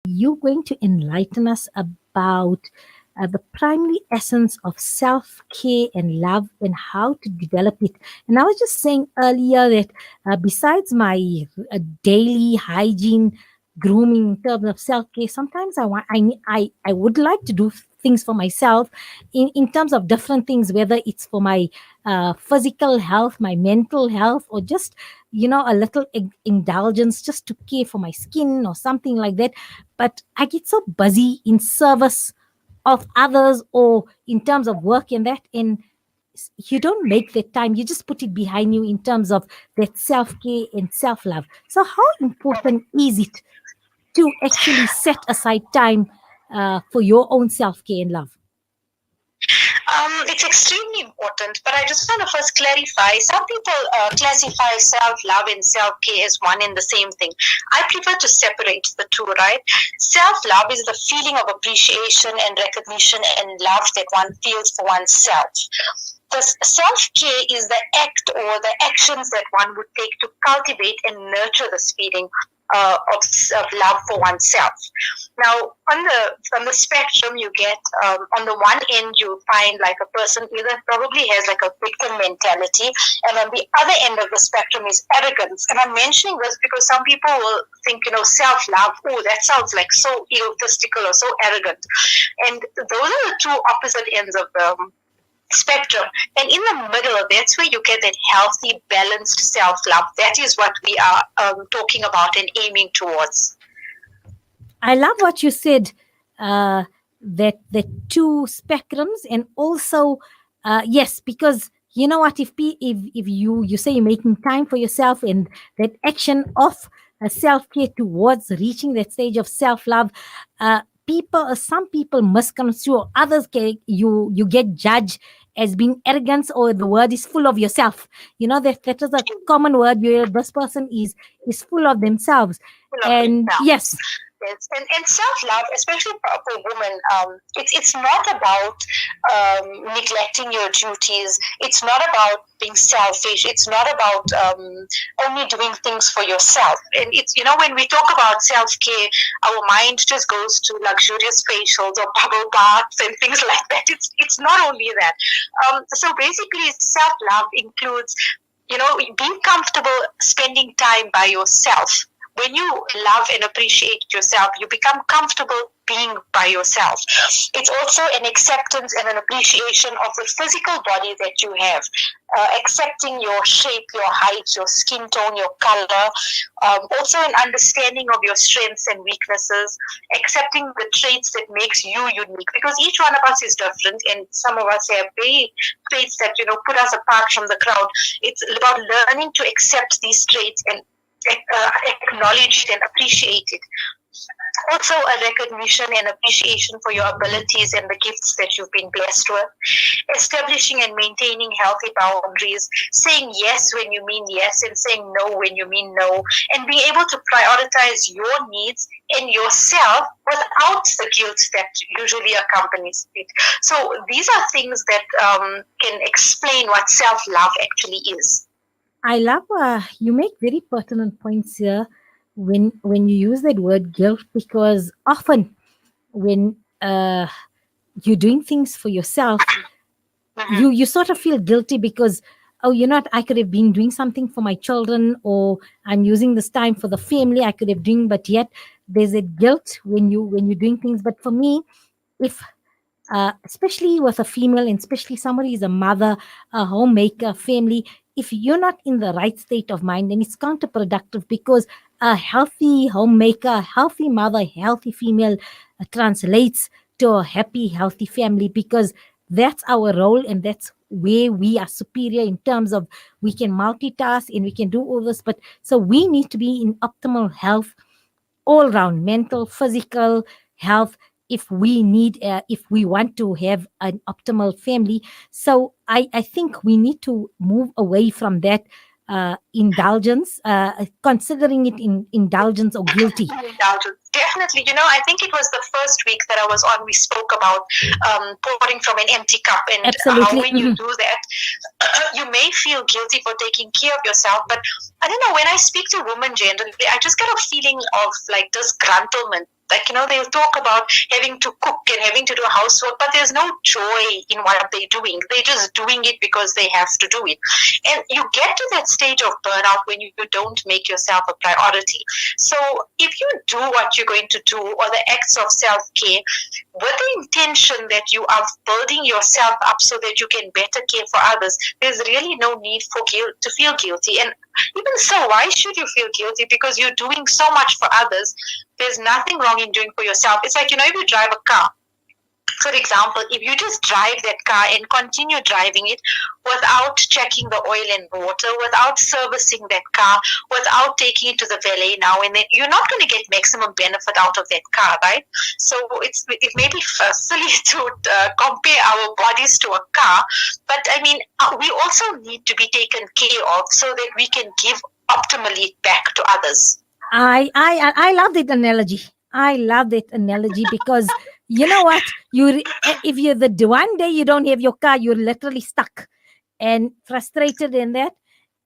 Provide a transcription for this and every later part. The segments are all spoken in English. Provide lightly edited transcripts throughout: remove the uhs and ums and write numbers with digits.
you're going to enlighten us about the primary essence of self care and love and how to develop it. And I was just saying earlier that besides my daily hygiene, grooming in terms of self care, sometimes I would like to do things for myself in terms of different things, whether it's for my physical health, my mental health, or just a little indulgence just to care for my skin or something like that. But I get so busy in service of others or in terms of work and that, and you don't make that time. You just put it behind you in terms of that self-care and self-love. So how important is it to actually set aside time for your own self-care and love? It's extremely important, but I just want to first clarify. Some people classify self-love and self-care as one and the same thing. I prefer to separate the two, right? Self-love is the feeling of appreciation and recognition and love that one feels for oneself. The self-care is the act or the actions that one would take to cultivate and nurture this feeling of love for oneself. Now, on the spectrum, you get on the one end, you find like a person either probably has like a victim mentality, and on the other end of the spectrum is arrogance. And I'm mentioning this because some people will think, self-love, oh, that sounds like so egotistical or so arrogant. And those are the two opposite ends of the spectrum. And in the middle, that's where you get that healthy, balanced self-love. That is what we are talking about and aiming towards. I love what you said, that the two spectrums, and also yes, because you know what, if you say you're making time for yourself and that action of self-care towards reaching that stage of self-love, some people misconstrue, others you get judged as being arrogance, or the word is full of yourself. That is a common word where this person is full of themselves. Full of And themselves. yes, Yes, and self-love, especially for women, it's not about neglecting your duties. It's not about being selfish. It's not about only doing things for yourself. And it's, when we talk about self-care, our mind just goes to luxurious facials or bubble baths and things like that. It's not only that. So basically, self-love includes, being comfortable spending time by yourself. When you love and appreciate yourself, you become comfortable being by yourself. It's also an acceptance and an appreciation of the physical body that you have, accepting your shape, your height, your skin tone, your color, also an understanding of your strengths and weaknesses, accepting the traits that makes you unique, because each one of us is different, and some of us have very traits that put us apart from the crowd. It's about learning to accept these traits and acknowledge it and appreciate it. Also, a recognition and appreciation for your abilities and the gifts that you've been blessed with. Establishing and maintaining healthy boundaries, saying yes when you mean yes and saying no when you mean no, and being able to prioritize your needs and yourself without the guilt that usually accompanies it. So these are things that can explain what self-love actually is. I love you make very pertinent points here when you use that word guilt, because often when you're doing things for yourself, you sort of feel guilty because, oh, I could have been doing something for my children, or I'm using this time for the family I could have doing, but yet there's a guilt when you're doing things. But for me, if especially with a female, and especially somebody is a mother, a homemaker, family, if you're not in the right state of mind, then it's counterproductive, because a healthy homemaker, a healthy mother, a healthy female translates to a happy, healthy family, because that's our role, and that's where we are superior in terms of we can multitask and we can do all this. But so we need to be in optimal health all round, mental, physical health, if we want to have an optimal family. So I think we need to move away from that indulgence, considering it indulgence or guilty. Indulgence. Definitely. I think it was the first week that I was on, we spoke about pouring from an empty cup, and Absolutely. how when you do that, you may feel guilty for taking care of yourself. But I don't know, when I speak to women generally, I just get a feeling of like disgruntlement Like, they'll talk about having to cook and having to do housework, but there's no joy in what they're doing. They're just doing it because they have to do it. And you get to that stage of burnout when you don't make yourself a priority. So if you do what you're going to do, or the acts of self-care, with the intention that you are building yourself up so that you can better care for others, there's really no need for guilt to feel guilty. And even so, why should you feel guilty? Because you're doing so much for others. There's nothing wrong in doing for yourself. It's like, if you drive a car, for example, if you just drive that car and continue driving it without checking the oil and water, without servicing that car, without taking it to the valet now and then, you're not going to get maximum benefit out of that car, right? So it may be silly to compare our bodies to a car, but I mean, we also need to be taken care of so that we can give optimally back to others. I love that analogy. I love that analogy because you know what? If you're the one day you don't have your car, you're literally stuck and frustrated in that.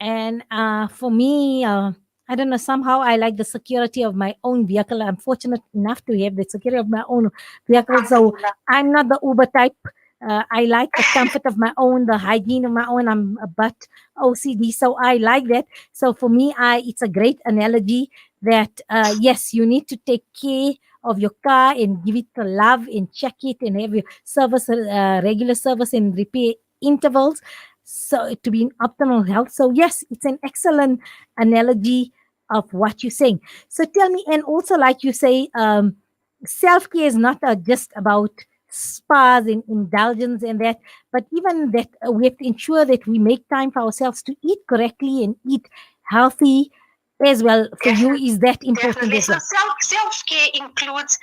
And for me, I don't know. Somehow I like the security of my own vehicle. I'm fortunate enough to have the security of my own vehicle, so I'm not the Uber type. I like the comfort of my own, the hygiene of my own. I'm a but OCD, so I like that. So for me, it's a great analogy that yes, you need to take care of your car and give it the love and check it and have your service, regular service and repair intervals, so to be in optimal health. So yes, it's an excellent analogy of what you're saying. So tell me, and also like you say, self-care is not just about spas and indulgence and that, but even that we have to ensure that we make time for ourselves to eat correctly and eat healthy as well. For you, is that important Definitely. as So well? self-care includes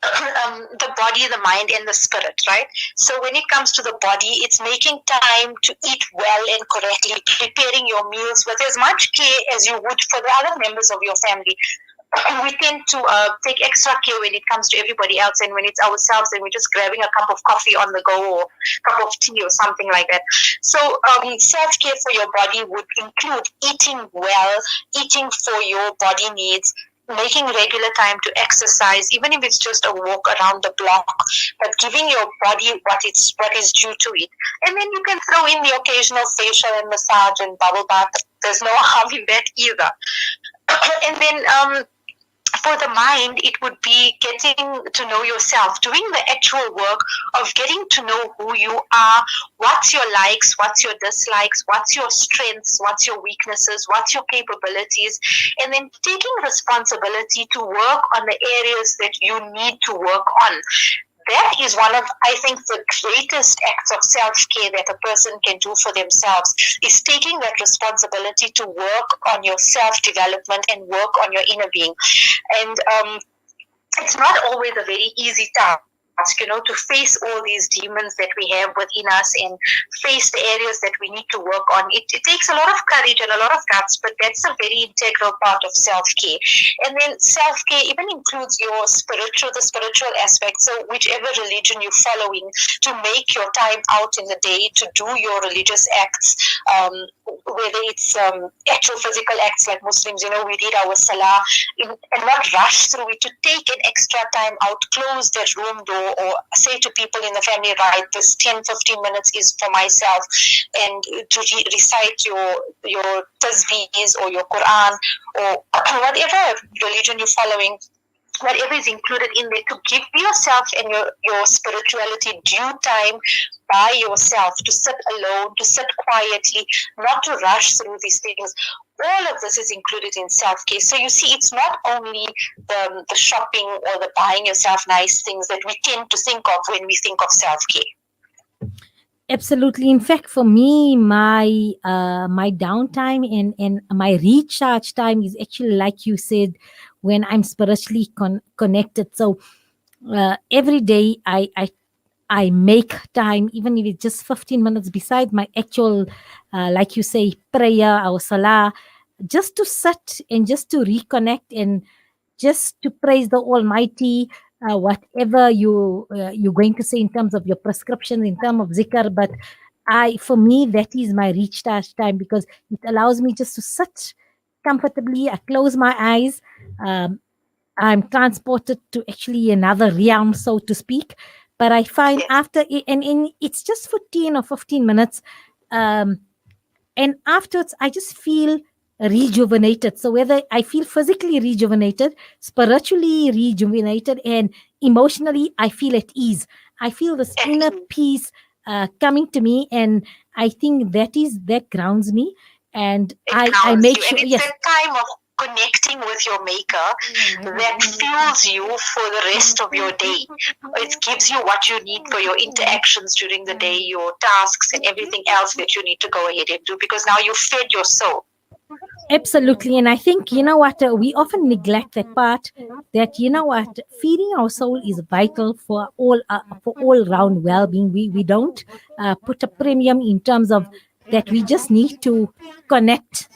the body, the mind, and the spirit, right? So when it comes to the body, it's making time to eat well and correctly, preparing your meals with as much care as you would for the other members of your family. We tend to take extra care when it comes to everybody else, and when it's ourselves, and we're just grabbing a cup of coffee on the go or a cup of tea or something like that. So self-care for your body would include eating well, eating for your body needs, making regular time to exercise, even if it's just a walk around the block, but giving your body what is due to it. And then you can throw in the occasional facial and massage and bubble bath. There's no harm in that either. And then for the mind, it would be getting to know yourself, doing the actual work of getting to know who you are, what's your likes, what's your dislikes, what's your strengths, what's your weaknesses, what's your capabilities, and then taking responsibility to work on the areas that you need to work on. That is one of, I think, the greatest acts of self-care that a person can do for themselves, is taking that responsibility to work on your self-development and work on your inner being. And it's not always a very easy task, to face all these demons that we have within us and face the areas that we need to work on. It takes a lot of courage and a lot of guts, but that's a very integral part of self-care. And then self-care even includes the spiritual aspect. So whichever religion you're following, to make your time out in the day to do your religious acts, whether it's actual physical acts like Muslims, we read our salah, and not rush through it, to take an extra time out, close that room door, or say to people in the family, right, this 10-15 minutes is for myself, and to recite your tasbeehs or your Quran or whatever religion you're following, whatever is included in there, to give yourself and your spirituality due time by yourself, to sit alone, to sit quietly, not to rush through these things. All of this is included in self-care. So you see, it's not only the shopping or the buying yourself nice things that we tend to think of when we think of self-care. Absolutely. In fact, for me, my downtime and my recharge time is actually, like you said, when I'm spiritually connected. So every day I make time, even if it's just 15 minutes beside my actual, like you say, prayer or salah, just to sit and just to reconnect and just to praise the Almighty. Whatever you're going to say in terms of your prescription, in terms of zikr, but for me, that is my recharge time, because it allows me just to sit comfortably. I close my eyes. Um, I'm transported to actually another realm, so to speak. But I find Yes. after and it's just for 10 or 15 minutes. Um, and afterwards I just feel rejuvenated. So whether I feel physically rejuvenated, spiritually rejuvenated, and emotionally I feel at ease, I feel this At inner ease. peace coming to me, and I think that grounds me. And It I grounds make you. And sure, it's yes. that time of connecting with your maker that fuels you for the rest of your day. It gives you what you need for your interactions during the day, your tasks, and everything else that you need to go ahead and do, because now you fed your soul. Absolutely. And I think, we often neglect that part, that, feeding our soul is vital for all round well being. We don't put a premium in terms of that. We just need to connect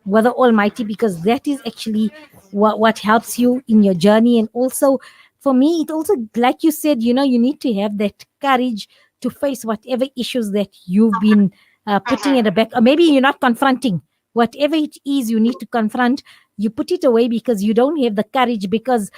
with the Almighty, because that is actually what helps you in your journey. And also, for me, it also, like you said, you need to have that courage to face whatever issues that you've been putting at the Mm-hmm. back, or maybe you're not confronting. Whatever it is you need to confront, you put it away because you don't have the courage, because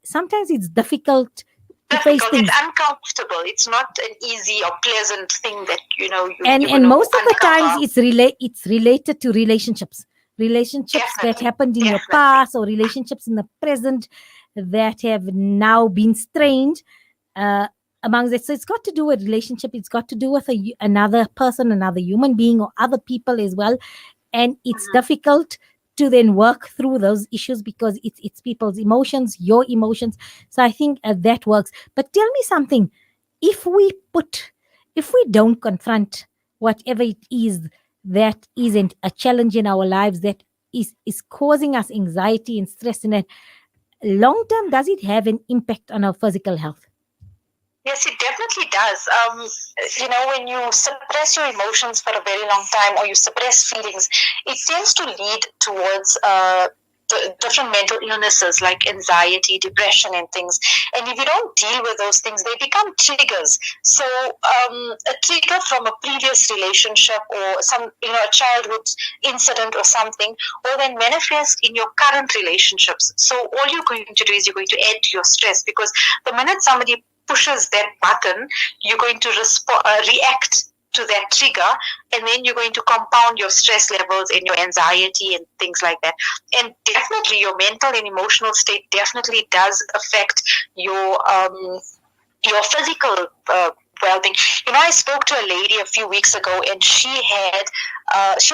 sometimes it's difficult to face Difficult. It's things. uncomfortable. It's not an easy or pleasant thing that you're And going to most of the times uncover. it's related to relationships that Definitely, happened in your definitely. past, or relationships in the present that have now been strained uh, amongst it. So it's got to do with relationship, it's got to do with another person, another human being, or other people as well. And it's Mhm. difficult to then work through those issues, because it's people's emotions, your emotions. So I think that works. But tell me something: if we put if we don't confront whatever it is that isn't a challenge in our lives, that is causing us anxiety and stress, in it long term, does it have an impact on our physical health? Yes, it definitely does. When you suppress your emotions for a very long time, or you suppress feelings, it tends to lead towards different mental illnesses like anxiety, depression, and things. And if you don't deal with those things, they become triggers. So, a trigger from a previous relationship, or a childhood incident or something, will then manifest in your current relationships. So, all you're going to do is you're going to add to your stress, because the minute somebody pushes that button, you're going to react to that trigger, and then you're going to compound your stress levels and your anxiety and things like that. And definitely, your mental and emotional state definitely does affect your physical well-being. I spoke to a lady a few weeks ago, and she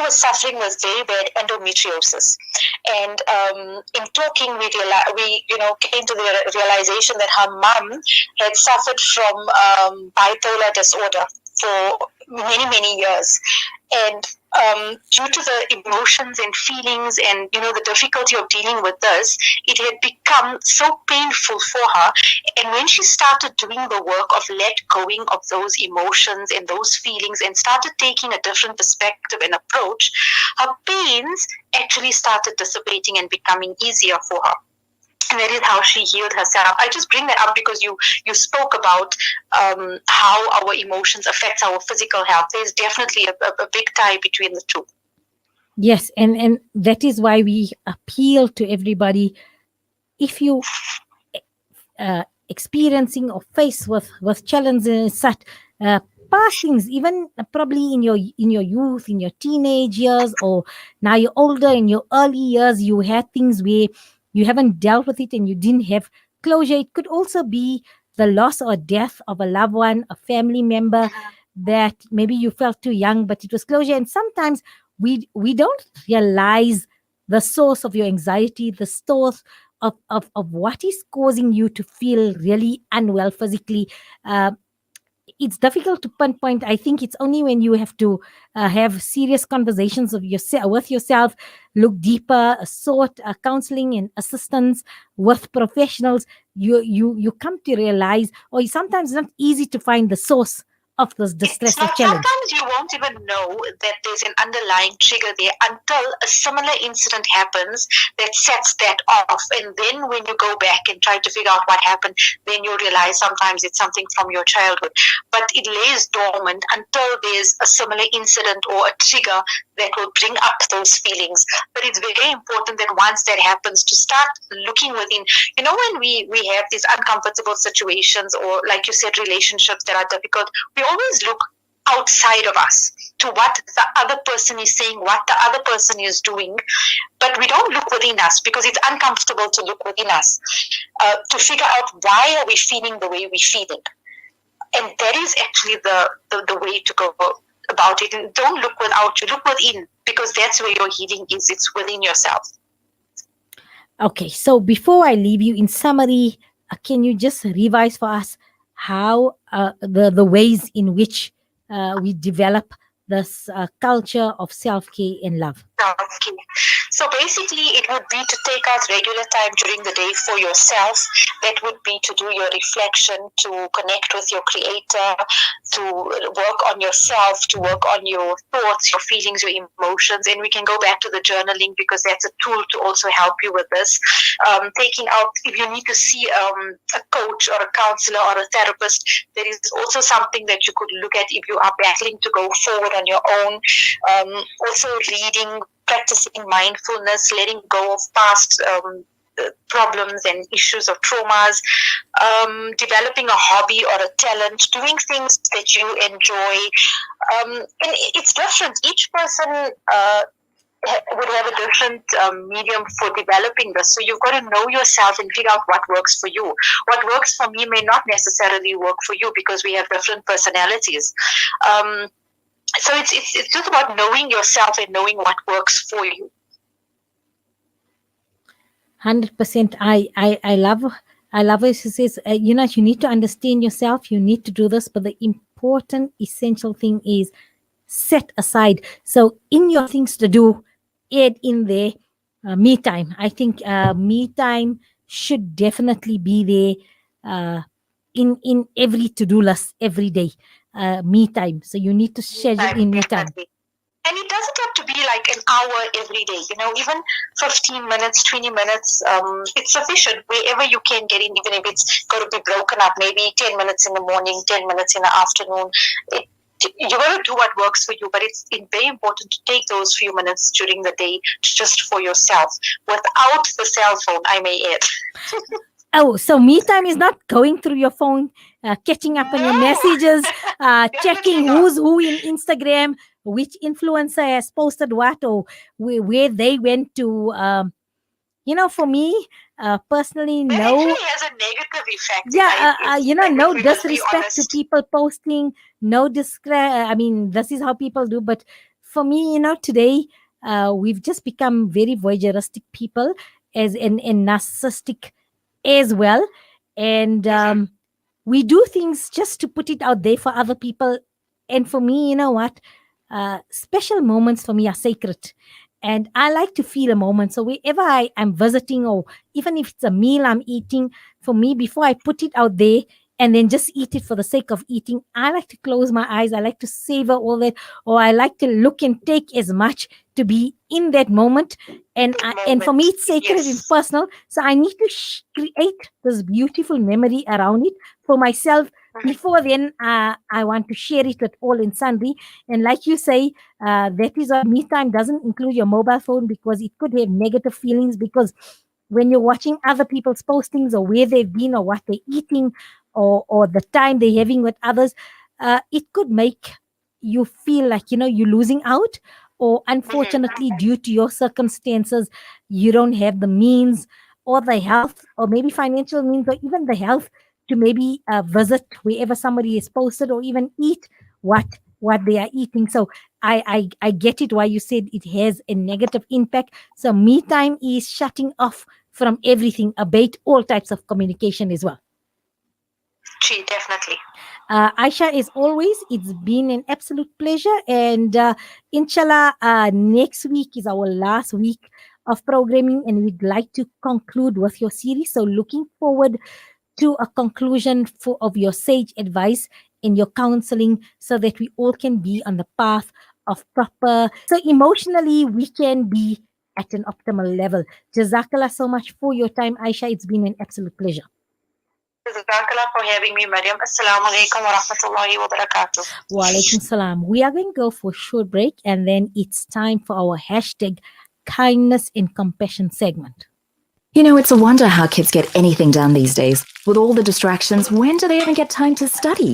was suffering with very bad endometriosis. And in talking, we came to the realization that her mom had suffered from bipolar disorder for many years. And due to the emotions and feelings, and the difficulty of dealing with this, it had become so painful for her. And when she started doing the work of let going of those emotions and those feelings, and started taking a different perspective and approach, her pains actually started dissipating and becoming easier for her. And that is how she healed herself. I just bring that up because you spoke about how our emotions affect our physical health. There's definitely a big tie between the two. Yes, and that is why we appeal to everybody. If you experiencing or face with challenges, such uh, past things, even probably in your youth, in your teenage years, or now you're older, in your early years you had things where you haven't dealt with it and you didn't have closure. It could also be the loss or death of a loved one, a family member, that maybe you felt too young, but it was closure. And sometimes we don't realize the source of your anxiety, the source of what is causing you to feel really unwell physically. Uh, it's difficult to pinpoint. I think it's only when you have to have serious conversations with yourself, look deeper, sought counseling and assistance with professionals. You come to realize, or sometimes it's not easy to find the source of this It's distress or not, challenge. sometimes you won't even know that there's an underlying trigger there until a similar incident happens that sets that off. And then when you go back and try to figure out what happened, then you realize sometimes it's something from your childhood. But it lays dormant until there's a similar incident or a trigger that will bring up those feelings. But it's very important that once that happens, to start looking within. When we have these uncomfortable situations, or like you said, relationships that are difficult, we always look outside of us to what the other person is saying, what the other person is doing, but we don't look within us because it's uncomfortable to look within us, to figure out why are we feeling the way we're feeling. And that is actually the way to go about it. And don't look without you, look within, because that's where your healing is. It's within yourself. Okay, so before I leave you, in summary, can you just revise for us how the ways in which we develop this culture of self care and love? Okay. So basically, it would be to take out regular time during the day for yourself. That would be to do your reflection, to connect with your creator, to work on yourself, to work on your thoughts, your feelings, your emotions. And we can go back to the journaling, because that's a tool to also help you with this. Taking out, if you need to see a coach or a counselor or a therapist, there is also something that you could look at if you are battling to go forward on your own. Also reading, practicing mindfulness, letting go of past problems and issues of traumas, developing a hobby or a talent, doing things that you enjoy. And it's different. Each person would have a different medium for developing this. So you've got to know yourself and figure out what works for you. What works for me may not necessarily work for you, because we have different personalities. So it's just about knowing yourself and knowing what works for you. 100%. I love it. She says, you need to understand yourself. You need to do this, but the important, essential thing is set aside. So in your things to do, add in there me time. I think me time should definitely be there in every to do list every day. Me time. So you need to schedule in me time. Definitely. And it doesn't have to be like an hour every day, even 15 minutes, 20 minutes, it's sufficient wherever you can get in, even if it's got to be broken up, maybe 10 minutes in the morning, 10 minutes in the afternoon. You got to do what works for you, but it's very important to take those few minutes during the day just for yourself, without the cell phone, I may add. Oh, so me time is not going through your phone, catching up on your messages, checking who's who in Instagram, which influencer has posted what, or where they went to. For me, personally, That no. actually has a negative effect. Yeah, no disrespect to people posting, no I mean, this is how people do. But for me, today, we've just become very voyeuristic people, and narcissistic as well. And we do things just to put it out there for other people. And for me, you know what? Special moments for me are sacred. And I like to feel a moment. So wherever I am visiting, or even if it's a meal I'm eating, for me, before I put it out there and then just eat it for the sake of eating, I like to close my eyes. I like to savor all that, or I like to look and take as much to be in that moment. And for me, it's sacred, Yes. it's personal. So I need to create this beautiful memory around it for myself. Before then, I want to share it with all and sundry. And like you say, that is why me time doesn't include your mobile phone, because it could have negative feelings. Because when you're watching other people's postings, or where they've been, or what they're eating, or the time they're having with others, it could make you feel like you're losing out, or unfortunately, due to your circumstances, you don't have the means, or the health, or maybe financial means, or even the health to maybe visit wherever somebody is posted, or even eat what they are eating. So I get it why you said it has a negative impact. So me time is shutting off from everything, abate all types of communication as well. Definitely. Aisha, as always, it's been an absolute pleasure. And inshallah, next week is our last week of programming, and we'd like to conclude with your series. So looking forward to a conclusion of your sage advice in your counseling, so that we all can be on the path of proper, so emotionally we can be at an optimal level. Jazakallah so much for your time, Aisha. It's been an absolute pleasure. Jazakallah for having me, Mariam. Assalamu alaikum wa rahmatullahi wa barakatuh. Wa alaikum salam. We are going to go for a short break and then it's time for our hashtag kindness and compassion segment. You know, it's a wonder how kids get anything done these days. With all the distractions, when do they even get time to study?